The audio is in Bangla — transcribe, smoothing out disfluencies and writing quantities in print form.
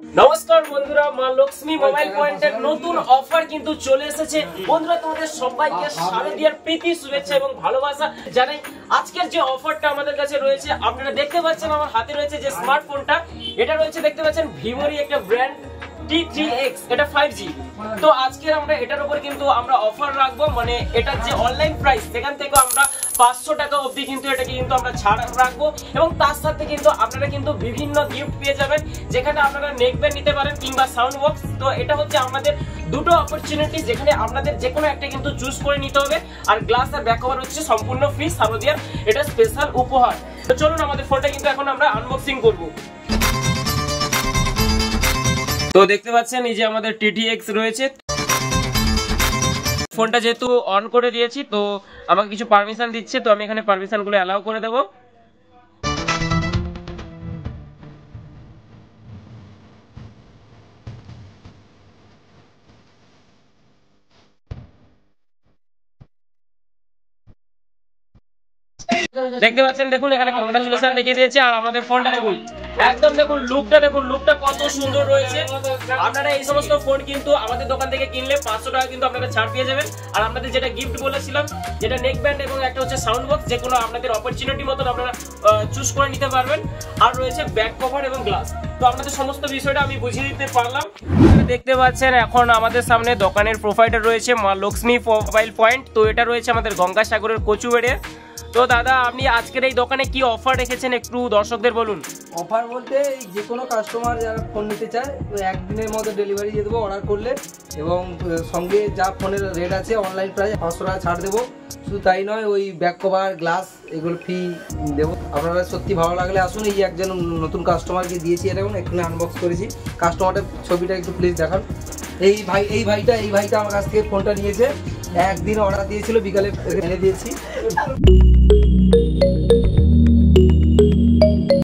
নমস্কার বন্ধুরা, মা লক্ষ্মী মোবাইল পয়েন্টের নতুন অফার কিন্তু চলে এসেছে। বন্ধুরা, তোমাদের সবাইকে শারদীয়ার প্রীতি, শুভেচ্ছা এবং ভালোবাসা জানাই। আজকের যে অফারটা আমাদের কাছে রয়েছে, আপনারা দেখতে পাচ্ছেন আমার হাতে রয়েছে যে স্মার্টফোনটা, এটা রয়েছে দেখতে পাচ্ছেন ভিভোরই একটা ব্র্যান্ড T3X, এটা 5G। তো আজকে আমরা এটার উপর কিন্তু আমরা অফার রাখবো, মানে এটার যে অনলাইন প্রাইস সেখান থেকে আমরা 500 টাকা অবধি কিন্তু এটাকে কিন্তু আমরা ছাড় রাখবো, এবং তার সাথে কিন্তু আপনারা কিন্তু বিভিন্ন গিফট পেয়ে যাবেন, যেখানে আপনারা নেক ব্যান্ড নিতে পারেন কিংবা সাউন্ড বক্স। তো এটা হচ্ছে আমাদের দুটো অপরচুনিটি, যেখানে আপনাদের যে কোনো একটা কিন্তু চুজ করে নিতে হবে। আর গ্লাস আর ব্যাক কভার হচ্ছে সম্পূর্ণ ফ্রি, শারদীয়ার এটা স্পেশাল উপহার। তো চলুন আমাদের ফোনটা কিন্তু এখন আমরা আনবক্সিং করবো। তো দেখতে পাচ্ছেন এই যে আমাদের T3X রয়েছে। ফোনটা যেহেতু অন করে দিয়েছি, তো আমাকে কিছু পারমিশন দিচ্ছে, তো আমি এখানে পারমিশন গুলো অ্যালাউ করে দেবো। দেখতে পাচ্ছেন, দেখুন এখানে কংগ্রাচুলেশন লিখে দিয়েছে। আর আমাদের ফোনটা দেখুন, একদম দেখুন লুকটা কত সুন্দর রয়েছে। আপনারা এই সমস্ত ফোন কিন্তু আমাদের দোকান থেকে কিনলে 500 টাকা কিন্তু আপনারা ছাড় পেয়ে যাবেন। আর আপনাদের যেটা গিফট বলেছিলাম, যেটা নেক ব্যান্ড এবং একটা হচ্ছে সাউন্ড বক্স, যে কোনো আপনাদের অপরচুনিটি মতন আপনারা চুজ করে নিতে পারবেন। আর রয়েছে ব্যাক কভার এবং গ্লাস। তো আপনাদের সমস্ত বিষয়টা আমি বুঝিয়ে দিতে পারলাম। দেখতে পাচ্ছেন এখন আমাদের সামনে দোকানের প্রোফাইটার রয়েছে মা লক্ষ্মী মোবাইল পয়েন্ট। তো এটা রয়েছে আমাদের গঙ্গাসাগরের কচুবেড়ে। তো দাদা, আপনি আজকের এই দোকানে কি অফার রেখেছেন একটু দর্শকদের বলুন। অফার বলতে যে কোনো কাস্টমার যারা ফোন নিতে চায় একদিনের মধ্যে ডেলিভারি দিয়ে দেবো অর্ডার করলে, এবং সঙ্গে যা ফোনের রেট আছে অনলাইন প্রাইস 500 টাকা ছাড় দেবো। শুধু তাই নয়, ওই ব্যাক কভার, গ্লাস এগুলো ফ্রি দেবো। আপনারা সত্যি ভালো লাগলে আসুন। এই একজন নতুন কাস্টমারকে দিয়েছি, এটা এখানে আনবক্স করেছি। কাস্টমারটার ছবিটা একটু প্লিজ দেখান। এই ভাইটা আমার কাছ থেকে ফোনটা নিয়েছে, একদিন অর্ডার দিয়েছিল, বিকালে এনে দিয়েছি।